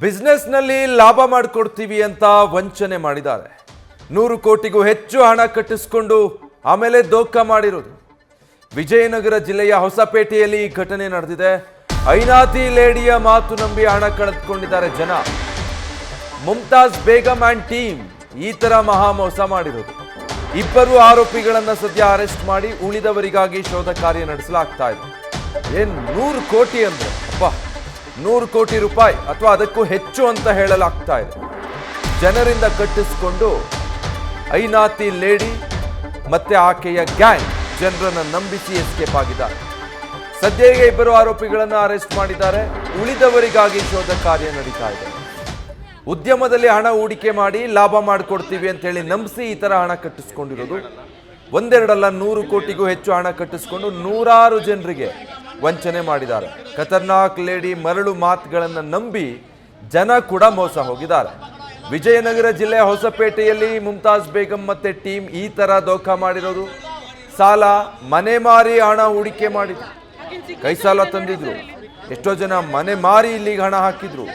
ಬಿಸ್ನೆಸ್ನಲ್ಲಿ ಲಾಭ ಮಾಡಿಕೊಡ್ತೀವಿ ಅಂತ ವಂಚನೆ ಮಾಡಿದ್ದಾರೆ. 100 ಕೋಟಿಗೂ ಹೆಚ್ಚು ಹಣ ಕಟ್ಟಿಸಿಕೊಂಡು ಆಮೇಲೆ ದೋಖ ಮಾಡಿರೋದು. ವಿಜಯನಗರ ಜಿಲ್ಲೆಯ ಹೊಸಪೇಟೆಯಲ್ಲಿ ಈ ಘಟನೆ ನಡೆದಿದೆ. ಐನಾತಿ ಲೇಡಿಯ ಮಾತು ನಂಬಿ ಹಣ ಕಳೆದುಕೊಂಡಿದ್ದಾರೆ ಜನ. ಮುಮ್ತಾಜ್ ಬೇಗಂ ಅಂಡ್ ಟೀಮ್ ಈ ತರ ಮಹಾ ಮೋಸ ಮಾಡಿರೋದು. ಇಬ್ಬರು ಆರೋಪಿಗಳನ್ನ ಸದ್ಯ ಅರೆಸ್ಟ್ ಮಾಡಿ ಉಳಿದವರಿಗಾಗಿ ಶೋಧ ಕಾರ್ಯ ನಡೆಸಲಾಗ್ತಾ ಇದೆ. ಏನ್ 100 ಕೋಟಿ ಅಂದ್ರೆ ಅಪ್ಪ, 100 ಕೋಟಿ ರೂಪಾಯಿ ಅಥವಾ ಅದಕ್ಕೂ ಹೆಚ್ಚು ಅಂತ ಹೇಳಲಾಗ್ತಾ ಇದೆ. ಜನರಿಂದ ಕಟ್ಟಿಸಿಕೊಂಡು ಐನಾತಿ ಲೇಡಿ ಮತ್ತೆ ಆಕೆಯ ಗ್ಯಾಂಗ್ ಜನರನ್ನ ನಂಬಿಸಿ ಎಸ್ಕೇಪ್ ಆಗಿದ್ದಾರೆ. ಸದ್ಯ ಈಗ ಇಬ್ಬರು ಆರೋಪಿಗಳನ್ನ ಅರೆಸ್ಟ್ ಮಾಡಿದ್ದಾರೆ. ಉಳಿದವರಿಗಾಗಿ ಶೋಧ ಕಾರ್ಯ ನಡೀತಾ ಇದೆ. ಉದ್ಯಮದಲ್ಲಿ ಹಣ ಹೂಡಿಕೆ ಮಾಡಿ ಲಾಭ ಮಾಡಿಕೊಡ್ತೀವಿ ಅಂತ ಹೇಳಿ ನಂಬಿಸಿ ಈ ತರ ಹಣ ಕಟ್ಟಿಸ್ಕೊಂಡಿರೋದು. ಒಂದೆರಡಲ್ಲ, 100 ಕೋಟಿಗೂ ಹೆಚ್ಚು ಹಣ ಕಟ್ಟಿಸ್ಕೊಂಡು ನೂರಾರು ಜನರಿಗೆ ವಂಚನೆ ಮಾಡಿದ್ದಾರೆ. ಖತರ್ನಾಕ್ ಲೇಡಿ ಮರಳು ಮಾತುಗಳನ್ನು ನಂಬಿ ಜನ ಕೂಡ ಮೋಸ ಹೋಗಿದ್ದಾರೆ. ವಿಜಯನಗರ ಜಿಲ್ಲೆಯ ಹೊಸಪೇಟೆಯಲ್ಲಿ ಮುಮ್ತಾಜ್ ಬೇಗಂ ಮತ್ತೆ ಟೀಮ್ ಈ ತರ ದೋಖ ಮಾಡಿರೋದು. ಸಾಲ, ಮನೆ ಮಾರಿ ಹಣ ಹೂಡಿಕೆ ಮಾಡಿದ್ರು. ಕೈ ಸಾಲ ತಂದಿದ್ರು. ಎಷ್ಟೋ ಜನ ಮನೆ ಮಾರಿ ಇಲ್ಲಿಗೆ ಹಣ ಹಾಕಿದ್ರು.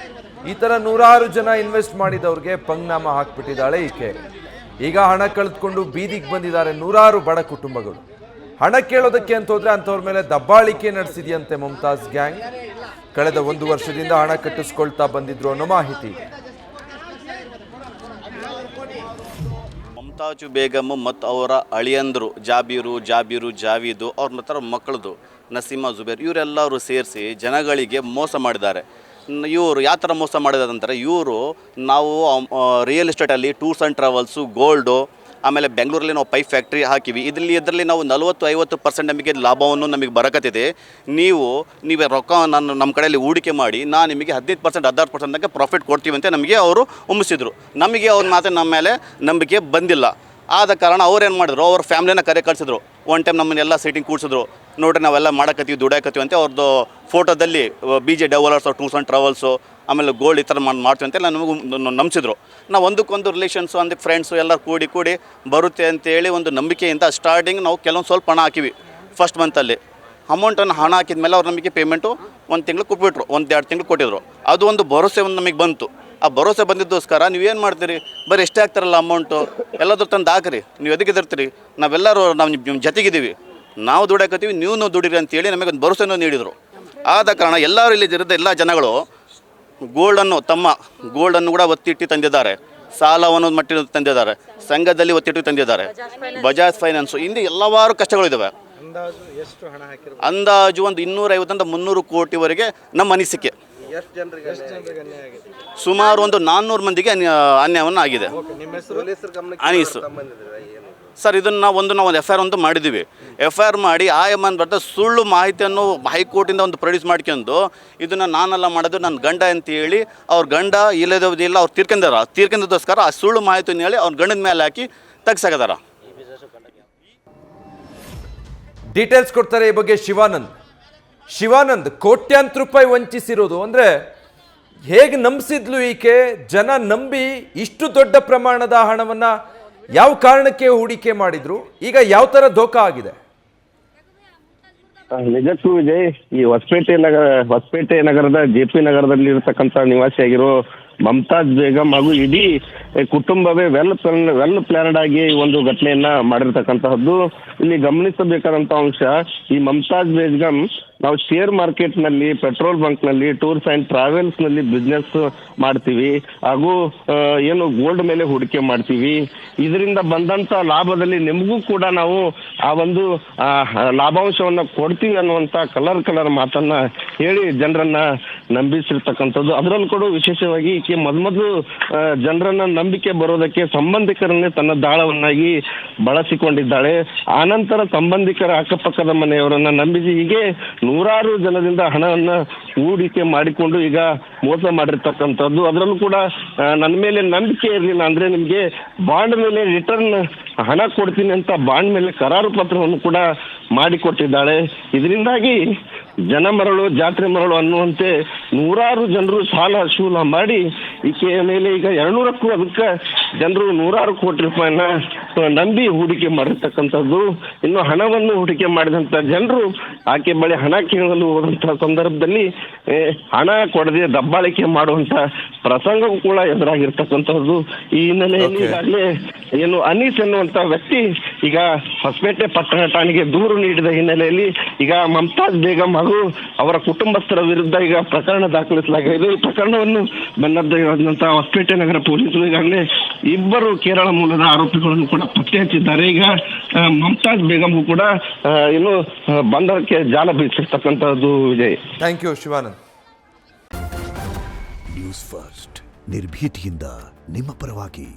ಈ ತರ ನೂರಾರು ಜನ ಇನ್ವೆಸ್ಟ್ ಮಾಡಿದವ್ರಿಗೆ ಪಂಗ್ನಾಮ ಹಾಕ್ಬಿಟ್ಟಿದ್ದಾಳೆ ಈಕೆ. ಈಗ ಹಣ ಕಳೆದುಕೊಂಡು ಬೀದಿಗೆ ಬಂದಿದ್ದಾರೆ ನೂರಾರು ಬಡ ಕುಟುಂಬಗಳು. ಹಣ ಕೇಳೋದಕ್ಕೆ ಅಂತ ಹೋದ್ರೆ ಅಂಥವ್ರ ಮೇಲೆ ದಬ್ಬಾಳಿಕೆ ನಡೆಸಿದೆಯಂತೆ ಮುಮ್ತಾಜ್ ಗ್ಯಾಂಗ್. ಕಳೆದ 1 ವರ್ಷದಿಂದ ಹಣ ಕಟ್ಟಿಸ್ಕೊಳ್ತಾ ಬಂದಿದ್ರು ಅನ್ನೋ ಮಾಹಿತಿ. ಮುಮ್ತಾಜ್ ಬೇಗಂ ಮತ್ತು ಅವರ ಅಳಿಯಂದರು ಜಾವೀದು ಅವ್ರ ಮತ್ತು ಮಕ್ಕಳದು ನಸೀಮಾ ಜುಬೇರ್ ಇವರೆಲ್ಲರೂ ಸೇರಿಸಿ ಜನಗಳಿಗೆ ಮೋಸ ಮಾಡಿದ್ದಾರೆ. ಇವರು ಯಾವ ಥರ ಮೋಸ ಮಾಡಿದಾರಂತಾರೆ, ಇವರು ನಾವು ರಿಯಲ್ ಎಸ್ಟೇಟಲ್ಲಿ ಟೂರ್ಸ್ ಆ್ಯಂಡ್ ಟ್ರಾವೆಲ್ಸು, ಗೋಲ್ಡು, ಆಮೇಲೆ ಬೆಂಗಳೂರಲ್ಲಿ ನಾವು ಪೈಪ್ ಫ್ಯಾಕ್ಟ್ರಿ ಹಾಕಿವಿ. ಇದರಲ್ಲಿ ನಾವು 40-50% ನಮಗೆ ಲಾಭವನ್ನು ನಮಗೆ ಬರಕತ್ತಿದೆ. ನೀವು ರೊಕ್ಕ ನಮ್ಮ ಕಡೆಯಲ್ಲಿ ಹೂಡಿಕೆ ಮಾಡಿ ನಾನು ನಿಮಗೆ 15% 16% ತನಕ ಪ್ರಾಫಿಟ್ ಕೊಡ್ತೀವಿ ಅಂತ ನಮಗೆ ಅವರು ಉಮ್ಮಿಸಿದ್ರು. ನಮಗೆ ಅವ್ರ ಮಾತು ನಮ್ಮ ಮೇಲೆ ನಂಬಿಕೆ ಬಂದಿಲ್ಲ. ಆದ ಕಾರಣ ಅವ್ರೇನು ಮಾಡಿದ್ರು, ಅವ್ರ ಫ್ಯಾಮ್ಲಿನ ಕರೆ ಕಳಿಸಿದ್ರು. ಒನ್ ಟೈಮ್ ನಮ್ಮನ್ನೆಲ್ಲ ಸೀಟಿಂಗ್ ಕೂಡಿಸಿದ್ರು. ನೋಡಿರಿ ನಾವೆಲ್ಲ ಮಾಡಕತ್ತೀವಿ, ದುಡಿಯಾಕತ್ತೀವಿ ಅಂತ ಅವ್ರದ್ದು ಫೋಟೋದಲ್ಲಿ BJ de Villiers tours and travels ಆಮೇಲೆ ಗೋಲ್ಡ್ ಈ ಥರ ಮಾಡ್ತೀವಿ ಅಂತೆಲ್ಲ ನಮಗೂ ನಂಬಿಸಿದ್ರು. ನಾವು ಒಂದಕ್ಕೊಂದು ರಿಲೇಷನ್ಸು ಅಂದರೆ ಫ್ರೆಂಡ್ಸು ಎಲ್ಲ ಕೂಡಿ ಬರುತ್ತೆ ಅಂತೇಳಿ ಒಂದು ನಂಬಿಕೆಯಿಂದ ಸ್ಟಾರ್ಟಿಂಗ್ ನಾವು ಕೆಲವೊಂದು ಸ್ವಲ್ಪ ಹಣ ಹಾಕಿವಿ. ಫಸ್ಟ್ ಮಂತಲ್ಲಿ ಅಮೌಂಟನ್ನು ಹಣ ಹಾಕಿದ ಮೇಲೆ ಅವ್ರು ನಮಗೆ ಪೇಮೆಂಟು 1 ತಿಂಗಳು ಕೊಟ್ಬಿಟ್ರು, 1-2 ತಿಂಗಳು ಕೊಟ್ಟಿದ್ರು. ಅದು ಒಂದು ಭರೋಸೆ ಒಂದು ನಮಗೆ ಬಂತು. ಆ ಭರೋಸೆ ಬಂದಿದ್ದೋಸ್ಕರ ನೀವೇನು ಮಾಡ್ತೀರಿ, ಬರೀ ಎಷ್ಟೇ ಆಗ್ತಾರಲ್ಲ ಅಮೌಂಟು ಎಲ್ಲಾದ್ರೂ ತಂದು ಹಾಕಿರಿ, ನೀವು ಎದಕ್ಕೆ ಇದಿರ್ತೀರಿ, ನಾವೆಲ್ಲರೂ ನಾವು ನಿಮ್ಮ ಜೊತೆಗಿದ್ದೀವಿ, ನಾವು ದುಡಿಯಾಕತ್ತೀವಿ, ನೀವು ದುಡಿರಿ ಅಂತೇಳಿ ನಮಗೆ ಒಂದು ಭರೋಸೆನೂ ನೀಡಿದರು. ಆದ ಕಾರಣ ಎಲ್ಲರೂ ಇಲ್ಲಿ ಇರೋದು ಎಲ್ಲ ಜನಗಳು ಗೋಲ್ಡನ್ನು ಕೂಡ ಒತ್ತಿಟ್ಟು ತಂದಿದ್ದಾರೆ. ಸಾಲವನ್ನು ಮಟ್ಟಿ ತಂದಿದ್ದಾರೆ. ಸಂಘದಲ್ಲಿ ಒತ್ತಿಟ್ಟು ತಂದಿದ್ದಾರೆ. ಬಜಾಜ್ ಫೈನಾನ್ಸು ಇಂದು ಹಲವಾರು ಕಷ್ಟಗಳಿದ್ದಾವೆ. ಅಂದಾಜು ಒಂದು 250-300 ಕೋಟಿವರೆಗೆ ನಮ್ಮ ಅನಿಸಿಕೆ. ಸುಮಾರು ಒಂದು 400 ಮಂದಿಗೆ ಅನ್ಯಾಯವನ್ನು ಆಗಿದೆ. ಅನೀಸು ಸರ್, ಇದನ್ನು ನಾವು FIR ಒಂದು ಮಾಡಿದ್ದೀವಿ. FIR ಮಾಡಿ ಆ ಬರ್ತಾ ಸುಳ್ಳು ಮಾಹಿತಿಯನ್ನು ಹೈಕೋರ್ಟಿಂದ ಒಂದು ಪ್ರೊಡ್ಯೂಸ್ ಮಾಡ್ಕೊಂಡು ಇದನ್ನು ನಾನೆಲ್ಲ ಮಾಡೋದು ನನ್ನ ಗಂಡ ಅಂತೇಳಿ ಅವ್ರ ಗಂಡ ಇಲ್ಲದಿಲ್ಲ, ಅವ್ರು ತೀರ್ಕೊಂಡಿದ್ದೋಸ್ಕರ ಆ ಸುಳ್ಳು ಮಾಹಿತಿಯನ್ನು ಹೇಳಿ ಅವ್ರ ಗಂಡದ ಮೇಲೆ ಹಾಕಿ ತೆಗ್ಸಾಕದಾರ. ಡೀಟೇಲ್ಸ್ ಕೊಡ್ತಾರೆ ಈ ಬಗ್ಗೆ ಶಿವಾನಂದ್. ಕೋಟ್ಯಾಂತರ ರೂಪಾಯಿ ವಂಚಿಸಿರೋದು ಅಂದ್ರೆ ಹೇಗೆ ನಂಬಿಸಿದ್ಲು ಈಕೆ? ಜನ ನಂಬಿ ಇಷ್ಟು ದೊಡ್ಡ ಪ್ರಮಾಣದ ಹಣವನ್ನ ಯಾವ ಕಾರಣಕ್ಕೆ ಹೂಡಿಕೆ ಮಾಡಿದ್ರು? ಈಗ ಯಾವ ತರ ಧೋಖಾ ಆಗಿದೆ? ನಿಜಕ್ಕೂ ವಿಜಯ್, ಈ ಹೊಸಪೇಟೆ ನಗರದ JP ನಗರದಲ್ಲಿ ಇರತಕ್ಕಂಥ ನಿವಾಸಿಯಾಗಿರೋ ಮುಮ್ತಾಜ್ ಬೇಗಂ ಹಾಗೂ ಇಡೀ ಕುಟುಂಬವೇ ವೆಲ್ ಪ್ಲಾನ್ಡ್ ಆಗಿ ಒಂದು ಘಟನೆಯನ್ನ ಮಾಡಿರ್ತಕ್ಕಂತಹದ್ದು. ಇಲ್ಲಿ ಗಮನಿಸಬೇಕಾದಂತ ಅಂಶ, ಈ ಮುಮ್ತಾಜ್ ಬೇಗಂ ನಾವು ಶೇರ್ ಮಾರ್ಕೆಟ್ ನಲ್ಲಿ, ಪೆಟ್ರೋಲ್ ಬಂಕ್ ನಲ್ಲಿ, ಟೂರ್ಸ್ ಅಂಡ್ ಟ್ರಾವೆಲ್ಸ್ ನಲ್ಲಿ ಬಿಸ್ನೆಸ್ ಮಾಡ್ತೀವಿ, ಹಾಗೂ ಏನು ಗೋಲ್ಡ್ ಮೇಲೆ ಹೂಡಿಕೆ ಮಾಡ್ತೀವಿ. ಇದರಿಂದ ಬಂದಂತ ಲಾಭದಲ್ಲಿ ನಿಮಗೂ ಕೂಡ ನಾವು ಆ ಒಂದು ಲಾಭಾಂಶವನ್ನ ಕೊಡ್ತೀವಿ ಅನ್ನುವಂತ ಕಲರ್ ಮಾತನ್ನ ಹೇಳಿ ಜನರನ್ನ ನಂಬಿಸಿರ್ತಕ್ಕಂಥದ್ದು. ಅದರಲ್ಲೂ ಕೂಡ ವಿಶೇಷವಾಗಿ ಈಕೆ ಮೊದಲು ಜನರನ್ನ ನಂಬಿಕೆ ಬರೋದಕ್ಕೆ ಸಂಬಂಧಿಕರನ್ನೇ ತನ್ನ ದಾಳವನ್ನಾಗಿ ಬಳಸಿಕೊಂಡಿದ್ದಾಳೆ. ಆನಂತರ ಸಂಬಂಧಿಕರ ಅಕ್ಕಪಕ್ಕದ ಮನೆಯವರನ್ನ ನಂಬಿಸಿ ಹೀಗೆ ನೂರಾರು ಜನದಿಂದ ಹಣವನ್ನ ಹೂಡಿಕೆ ಮಾಡಿಕೊಂಡು ಈಗ ಮೋಸ ಮಾಡಿರ್ತಕ್ಕಂಥದ್ದು. ಅದರಲ್ಲೂ ಕೂಡ ನನ್ನ ಮೇಲೆ ನಂಬಿಕೆ ಇರಲಿಲ್ಲ ಅಂದ್ರೆ ನಿಮ್ಗೆ ಬಾಂಡ್ ಮೇಲೆ ರಿಟರ್ನ್ ಹಣ ಕೊಡ್ತೀನಿ ಅಂತ ಬಾಂಡ್ ಮೇಲೆ ಕರಾರು ಪತ್ರವನ್ನು ಕೂಡ ಮಾಡಿಕೊಟ್ಟಿದ್ದಾಳೆ. ಇದರಿಂದಾಗಿ ಜನ ಮರಳು ಜಾತ್ರೆ ಮರಳು ಅನ್ನುವಂತೆ ನೂರಾರು ಜನರು ಸಾಲ ಶೂಲ ಮಾಡಿ ಈಕೆಯ ಮೇಲೆ ಈಗ 200ಕ್ಕೂ ಅದಕ್ಕೆ ಜನರು ನೂರಾರು ಕೋಟಿ ರೂಪಾಯಿನ ನಂಬಿ ಹೂಡಿಕೆ ಮಾಡಿರ್ತಕ್ಕಂಥದ್ದು. ಇನ್ನು ಹಣವನ್ನು ಹೂಡಿಕೆ ಮಾಡಿದಂಥ ಜನರು ಆಕೆ ಬಳಿ ಹಣ ಕೇಳಲು ಹೋದಂಥ ಸಂದರ್ಭದಲ್ಲಿ ಹಣ ಕೊಡದೆ ದಬ್ಬಾಳಿಕೆ ಮಾಡುವಂಥ ಪ್ರಸಂಗವೂ ಕೂಡ ಎದುರಾಗಿರ್ತಕ್ಕಂಥದ್ದು. ಈ ಹಿನ್ನೆಲೆಯಲ್ಲಿ ಈಗಾಗಲೇ ಏನು ಅನೀಸ್ ಎನ್ನುವಂಥ ವ್ಯಕ್ತಿ ಈಗ ಹೊಸಪೇಟೆ ಪಟ್ಟಣ ಠಾಣೆಗೆ ದೂರು ನೀಡಿದ ಹಿನ್ನೆಲೆಯಲ್ಲಿ ಈಗ ಮಮತಾಜ್ ಬೇಗಂ ಹಾಗೂ ಅವರ ಕುಟುಂಬಸ್ಥರ ವಿರುದ್ಧ ಈಗ ಪ್ರಕರಣ ದಾಖಲಿಸಲಾಗಿದೆ. ಈ ಪ್ರಕರಣವನ್ನು ಬೆನ್ನತ್ತಿದಂಥ ಹೊಸಪೇಟೆ ನಗರ ಪೊಲೀಸರು ಈಗಾಗಲೇ ಇಬ್ಬರು ಕೇರಳ ಮೂಲದ ಆರೋಪಿಗಳನ್ನು ಕೂಡ ಪತ್ತೆ ಹಚ್ಚಿದ್ದಾರೆ. ಈಗ ಮಮತಾಜ್ ಬೇಗಂಗೂ ಕೂಡ ಇನ್ನು ಬಂಧನಕ್ಕೆ ಜಾಲ ಬೀಸಿರ್ತಕ್ಕಂಥದ್ದು Vijay. Thank you Shivanand. News first ನಿರ್ಭೀತಿಯಿಂದ ನಿಮ್ಮ ಪರವಾಗಿ.